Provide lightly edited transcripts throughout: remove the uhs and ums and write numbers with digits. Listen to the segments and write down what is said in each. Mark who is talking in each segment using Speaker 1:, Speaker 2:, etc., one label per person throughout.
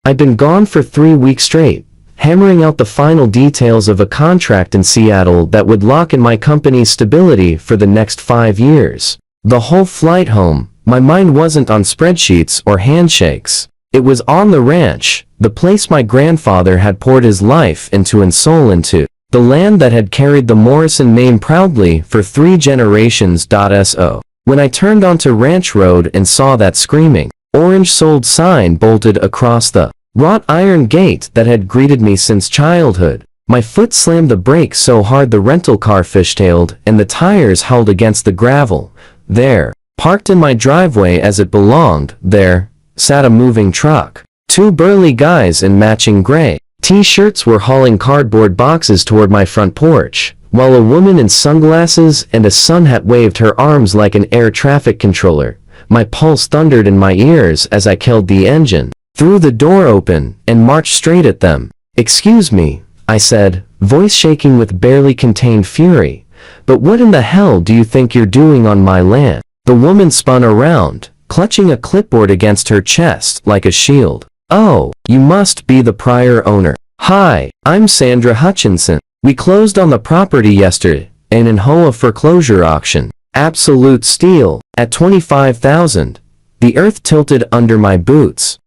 Speaker 1: I'd been gone for 3 weeks straight, hammering out the final details of a contract in Seattle that would lock in my company's stability for the next 5 years. The whole flight home, my mind wasn't on spreadsheets or handshakes. It was on the ranch, the place my grandfather had poured his life into and soul into, the land that had carried the Morrison name proudly for 3 generations. So, when I turned onto Ranch Road and saw that screaming, orange sold sign bolted across the wrought iron gate that had greeted me since childhood, my foot slammed the brakes so hard the rental car fishtailed and the tires howled against the gravel. There, parked in my driveway as it belonged, there sat a moving truck. 2 burly guys in matching gray T-shirts were hauling cardboard boxes toward my front porch, while a woman in sunglasses and a sun hat waved her arms like an air traffic controller. My pulse thundered in my ears as I killed the engine, threw the door open, and marched straight at them. "Excuse me," I said, voice shaking with barely contained fury, "but what in the hell do you think you're doing on my land?" The woman spun around, clutching a clipboard against her chest like a shield. "Oh, you must be the prior owner. Hi, I'm Sandra Hutchinson. We closed on the property yesterday in an HOA foreclosure auction. Absolute steal, at $25,000. The earth tilted under my boots.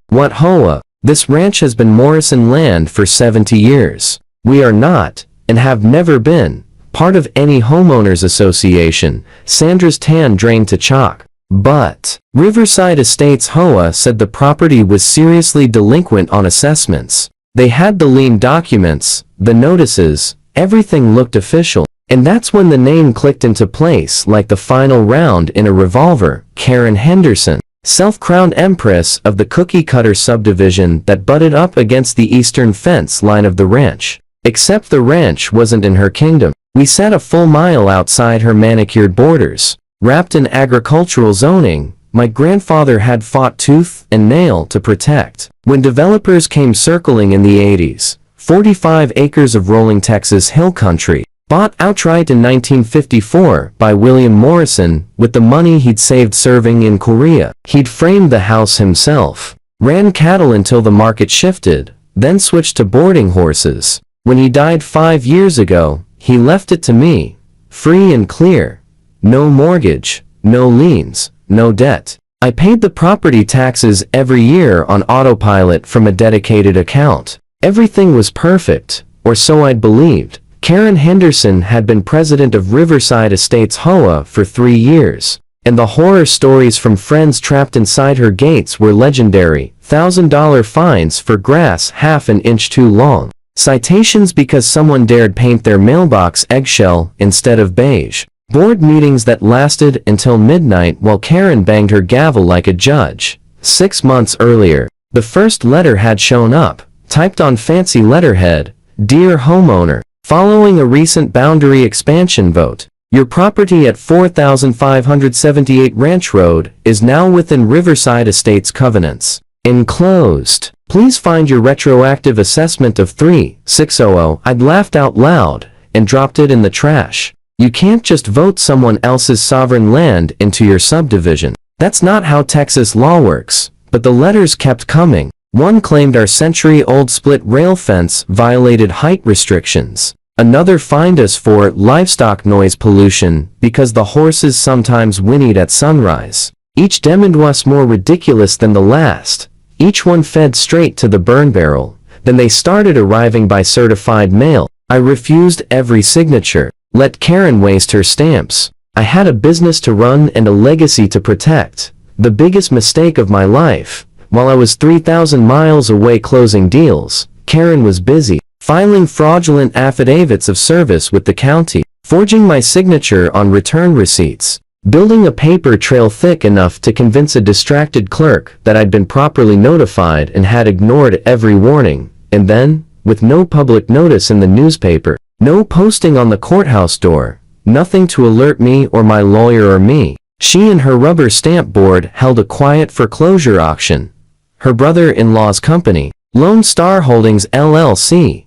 Speaker 1: What HOA? This ranch has been Morrison land for 70 years. We are not, and have never been, part of any homeowners association. Sandra's tan drained to chalk. But Riverside Estates HOA said the property was seriously delinquent on assessments. They had the lien documents, the notices, everything looked official. And that's when the name clicked into place like the final round in a revolver. Karen Henderson, self-crowned empress of the cookie-cutter subdivision that butted up against the eastern fence line of the ranch. Except the ranch wasn't in her kingdom. We sat a full mile outside her manicured borders. Wrapped in agricultural zoning, my grandfather had fought tooth and nail to protect. When developers came circling in the 80s, 45 acres of rolling Texas hill country, bought outright in 1954 by William Morrison with the money he'd saved serving in Korea. He'd framed the house himself, ran cattle until the market shifted, then switched to boarding horses. When he died 5 years ago, he left it to me, free and clear. No mortgage, no liens, no debt. I paid the property taxes every year on autopilot from a dedicated account. Everything was perfect, or so I'd believed. Karen Henderson had been president of Riverside Estates HOA for 3 years, and the horror stories from friends trapped inside her gates were legendary. $1,000 fines for grass half an inch too long. Citations because someone dared paint their mailbox eggshell instead of beige. Board meetings that lasted until midnight while Karen banged her gavel like a judge. 6 months earlier, the first letter had shown up, typed on fancy letterhead, "Dear homeowner, following a recent boundary expansion vote, your property at 4578 Ranch Road is now within Riverside Estates covenants. Enclosed. Please find your retroactive assessment of 3,600. I'd laughed out loud and dropped it in the trash. You can't just vote someone else's sovereign land into your subdivision. That's not how Texas law works. But the letters kept coming. One claimed our century-old split rail fence violated height restrictions. Another fined us for livestock noise pollution because the horses sometimes whinnied at sunrise. Each demanded was more ridiculous than the last. Each one fed straight to the burn barrel. Then they started arriving by certified mail. I refused every signature. Let Karen waste her stamps. I had a business to run and a legacy to protect. The biggest mistake of my life. While I was 3,000 miles away closing deals, Karen was busy, filing fraudulent affidavits of service with the county, forging my signature on return receipts, building a paper trail thick enough to convince a distracted clerk that I'd been properly notified and had ignored every warning, and then, with no public notice in the newspaper, no posting on the courthouse door, nothing to alert me or my lawyer or me, she and her rubber stamp board held a quiet foreclosure auction. Her brother-in-law's company, Lone Star Holdings LLC,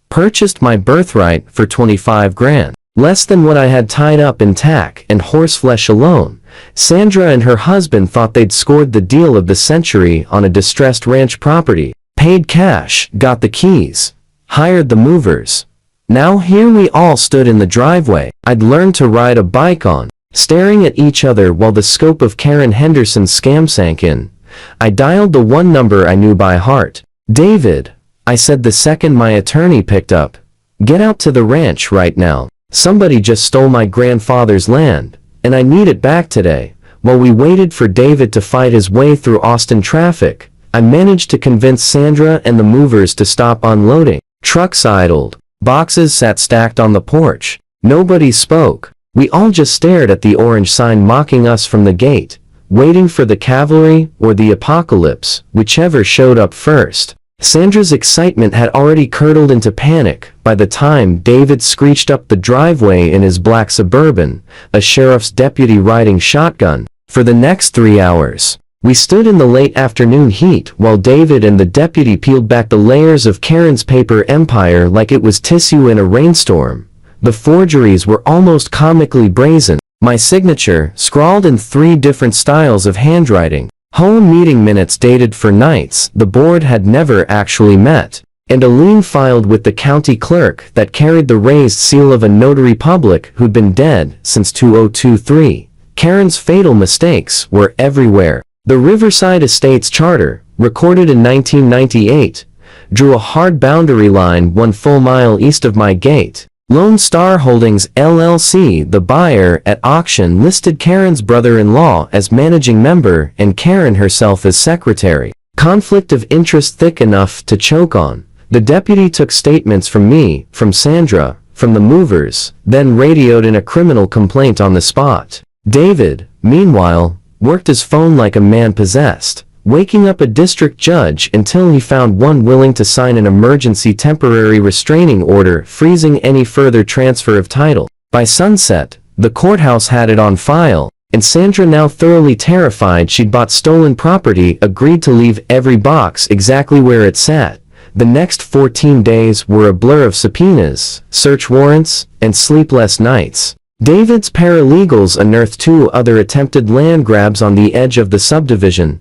Speaker 1: purchased my birthright for $25 grand, less than what I had tied up in tack and horseflesh alone. Sandra and her husband thought they'd scored the deal of the century on a distressed ranch property. Paid cash, got the keys, hired the movers. Now here we all stood in the driveway I'd learned to ride a bike on, staring at each other while the scope of Karen Henderson's scam sank in. I dialed the one number I knew by heart. "David," I said the second my attorney picked up. "Get out to the ranch right now. Somebody just stole my grandfather's land, and I need it back today." While we waited for David to fight his way through Austin traffic, I managed to convince Sandra and the movers to stop unloading. Trucks idled. Boxes sat stacked on the porch. Nobody spoke. We all just stared at the orange sign mocking us from the gate, waiting for the cavalry or the apocalypse, whichever showed up first. Sandra's excitement had already curdled into panic by the time David screeched up the driveway in his black Suburban, a sheriff's deputy riding shotgun. For the next 3 hours, we stood in the late afternoon heat while David and the deputy peeled back the layers of Karen's paper empire like it was tissue in a rainstorm. The forgeries were almost comically brazen. My signature, scrawled in 3 different styles of handwriting. HOA meeting minutes dated for nights the board had never actually met. And a lien filed with the county clerk that carried the raised seal of a notary public who'd been dead since 2023. Karen's fatal mistakes were everywhere. The Riverside Estates Charter, recorded in 1998, drew a hard boundary line 1 full mile east of my gate. Lone Star Holdings LLC, the buyer at auction, listed Karen's brother-in-law as managing member and Karen herself as secretary. Conflict of interest thick enough to choke on. The deputy took statements from me, from Sandra, from the movers, then radioed in a criminal complaint on the spot. David, meanwhile, worked his phone like a man possessed, waking up a district judge until he found one willing to sign an emergency temporary restraining order freezing any further transfer of title. By sunset, the courthouse had it on file, and Sandra, now thoroughly terrified she'd bought stolen property, agreed to leave every box exactly where it sat. The next 14 days were a blur of subpoenas, search warrants, and sleepless nights. David's paralegals unearthed 2 other attempted land grabs on the edge of the subdivision.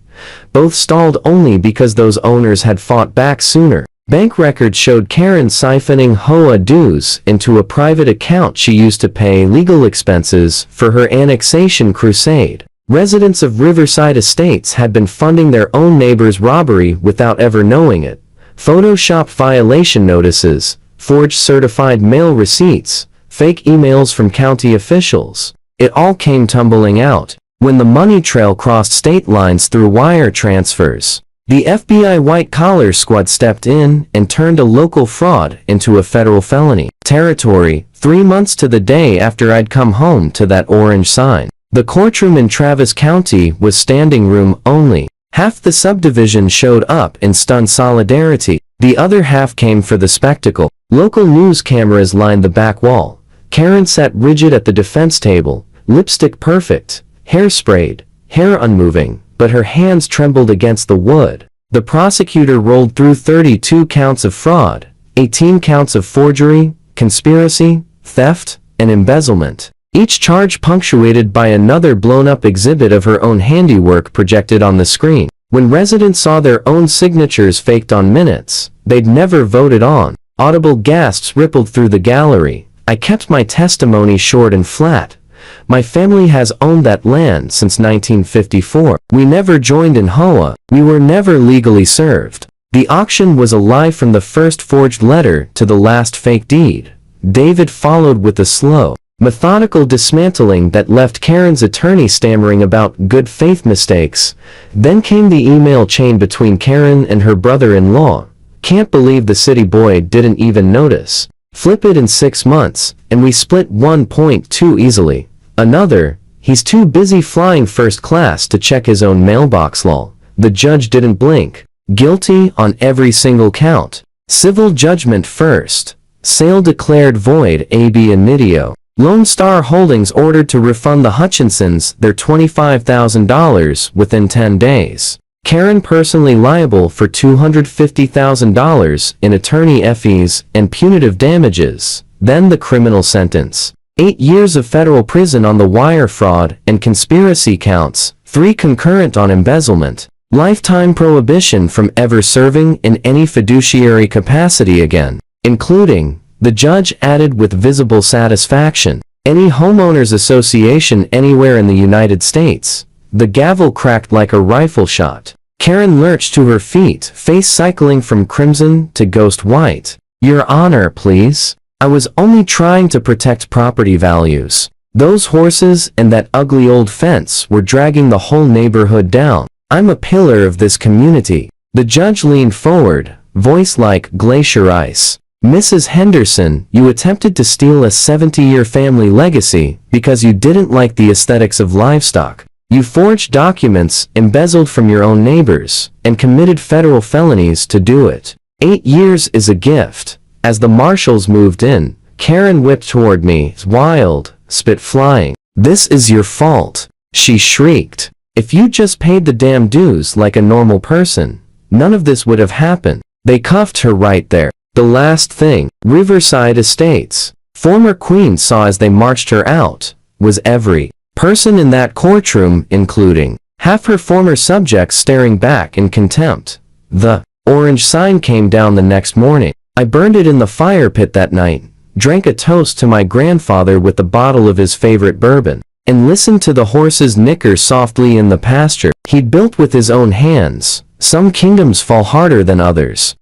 Speaker 1: Both stalled only because those owners had fought back sooner. Bank records showed Karen siphoning HOA dues into a private account she used to pay legal expenses for her annexation crusade. Residents of Riverside Estates had been funding their own neighbor's robbery without ever knowing it. Photoshop violation notices, forged certified mail receipts, fake emails from county officials. It all came tumbling out when the money trail crossed state lines through wire transfers. The FBI white-collar squad stepped in and turned a local fraud into a federal felony territory 3 months to the day after I'd come home to that orange sign. The courtroom in Travis County was standing room only. Half the subdivision showed up in stunned solidarity. The other half came for the spectacle. Local news cameras lined the back wall. Karen sat rigid at the defense table, lipstick perfect, hair sprayed, hair unmoving, but her hands trembled against the wood. The prosecutor rolled through 32 counts of fraud, 18 counts of forgery, conspiracy, theft, and embezzlement. Each charge punctuated by another blown-up exhibit of her own handiwork projected on the screen. When residents saw their own signatures faked on minutes they'd never voted on, audible gasps rippled through the gallery. I kept my testimony short and flat. My family has owned that land since 1954. We never joined in HOA. We were never legally served. The auction was a lie from the first forged letter to the last fake deed. David followed with a slow, methodical dismantling that left Karen's attorney stammering about good faith mistakes. Then came the email chain between Karen and her brother-in-law. Can't believe the city boy didn't even notice. Flip it in 6 months, and we split 1.2 easily. Another, he's too busy flying first class to check his own mailbox lol. The judge didn't blink. Guilty on every single count. Civil judgment first. Sale declared void ab initio. Lone Star Holdings ordered to refund the Hutchinsons their $25,000 within 10 days. Karen personally liable for $250,000 in attorney fees and punitive damages. Then the criminal sentence. 8 years of federal prison on the wire fraud and conspiracy counts, 3 concurrent on embezzlement. Lifetime prohibition from ever serving in any fiduciary capacity again, including, the judge added with visible satisfaction, any homeowners association anywhere in the United States. The gavel cracked like a rifle shot. Karen lurched to her feet, face cycling from crimson to ghost white. Your Honor, please. I was only trying to protect property values. Those horses and that ugly old fence were dragging the whole neighborhood down. I'm a pillar of this community. The judge leaned forward, voice like glacier ice. Mrs. Henderson, you attempted to steal a 70-year family legacy because you didn't like the aesthetics of livestock. You forged documents, embezzled from your own neighbors, and committed federal felonies to do it. 8 years is a gift. As the marshals moved in, Karen whipped toward me, wild, spit flying. This is your fault, she shrieked. If you just paid the damn dues like a normal person, none of this would have happened. They cuffed her right there. The last thing, Riverside Estates, former queen saw as they marched her out, was every person in that courtroom, including half her former subjects staring back in contempt. The orange sign came down the next morning. I burned it in the fire pit that night, drank a toast to my grandfather with a bottle of his favorite bourbon, and listened to the horses nicker softly in the pasture he'd built with his own hands. Some kingdoms fall harder than others.